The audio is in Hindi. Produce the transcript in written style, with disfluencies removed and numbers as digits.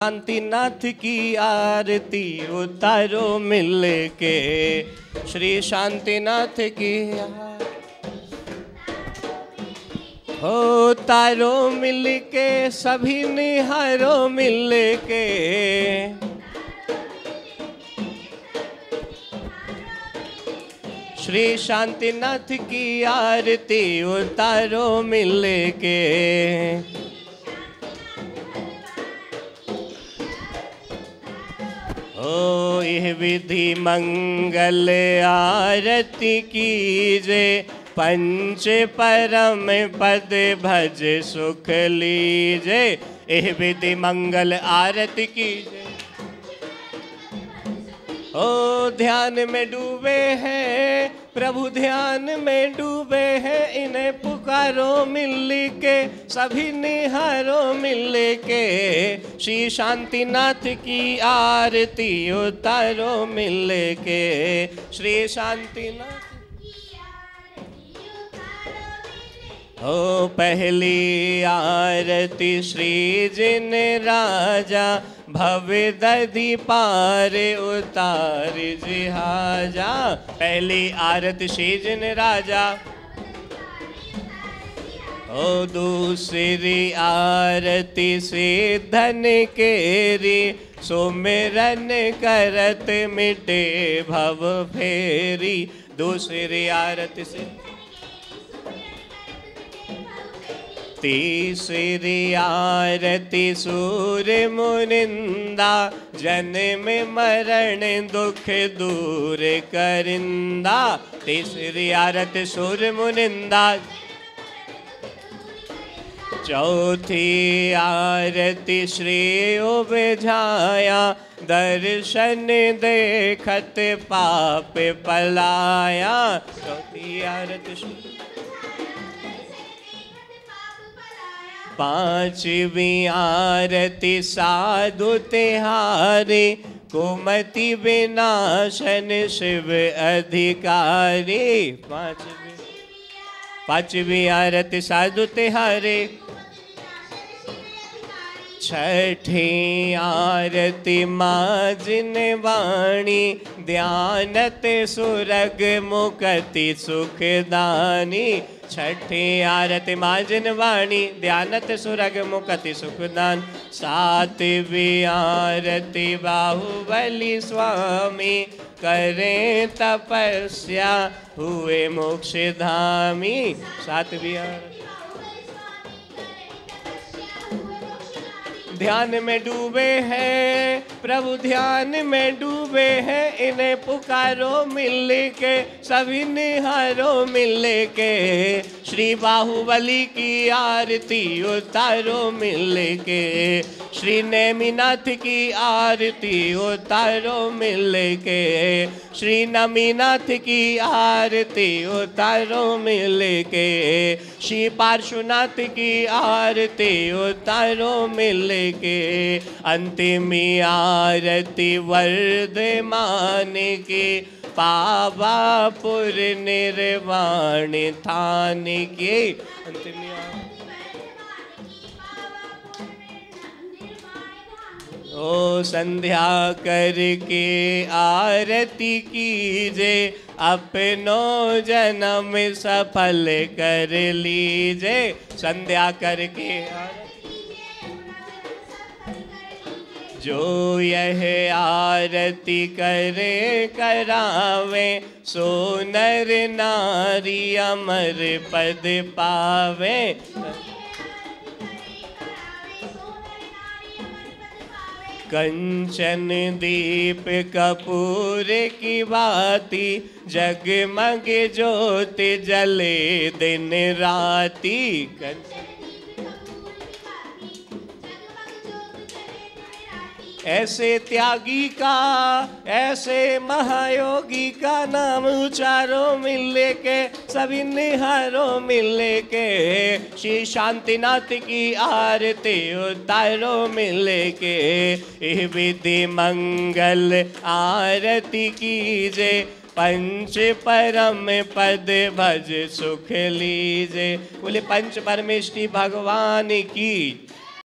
शांतिनाथ की आरती उतारो मिल के, श्री शांतिनाथ की हो तारो मिल के, सभी निहारो मिल के, श्री शांतिनाथ की आरती उतारो मिल के। ओ यह विधि मंगल आरती कीजे, पंच परम पद भज सुख लीजे। यह विधि मंगल आरती कीजे, ओ ध्यान में डूबे हैं प्रभु, ध्यान में डूबे हैं, इन्हें पुकारो मिल के, सभी निहारो मिल के, श्री शांतिनाथ की आरती उतारो मिल के, श्री शांतिनाथ। ओ पहली आरती श्री जिन राजा, भव्य दधि पार उतार जिहाजा। पहली आरती श्री जिन राजा, ओ दूसरी आरती से धन केरी, सुमिरन करत मिटे भव फेरी। दूसरी आरती से तीसरी आरती सूर मुनिंदा, जन्म मरण दुख दूर करिंदा। तीसरी आरती सूर मुनिंदा। चौथी आरती श्री उबझाया, दर्शन देखत पाप पलाया। चौथी आरती श्री। पांचवी आरती साधु तिहारी, कुमति विनाशन शिव अधिकारी। पांचवी आरती साधु तिहारी। छठी आरती माँ जिन वाणी, ध्यानत सुरग मुक्ति सुखदानी। छठी आरती माँ जिन वाणी, ध्यानत सुरग मुक्ति सुखदान। सातवीं आरती बाहुबली स्वामी, करें तपस्या हुए मोक्षधामी। सातवीं आरती। ध्यान में डूबे हैं प्रभु, ध्यान में डूबे हैं, इन्हें पुकारो मिल के, सभी निहारो मिल के, श्री बाहुबली की आरती उतारो मिल के, श्री नेमिनाथ की आरती उतारो मिल के, श्री नमीनाथ की आरती उतारो मिल के, श्री पार्श्वनाथ की आरती उतारो मिल के। अंतिमी आरती वर्धमान की, पावापुर निर्वाण थान की। अंतिमी ओ संध्या करके आरती कीजे, अपनो जन्म सफल कर लीजे। संध्या करके जो यह आरती करे करावे, सो नर नारी अमर पद पावे। कंचन दीप कपूर की बाती, जगमग ज्योति जले दिन राती। ऐसे त्यागी का, ऐसे महायोगी का नाम उचारो मिल के, सभी निहारो मिल के, श्री शांतिनाथ की आरती उतारो मिल के। यह विधि मंगल आरती कीजे, पंच परम पद भज सुख लीजे। बोले पंच परमेष्टि भगवान की।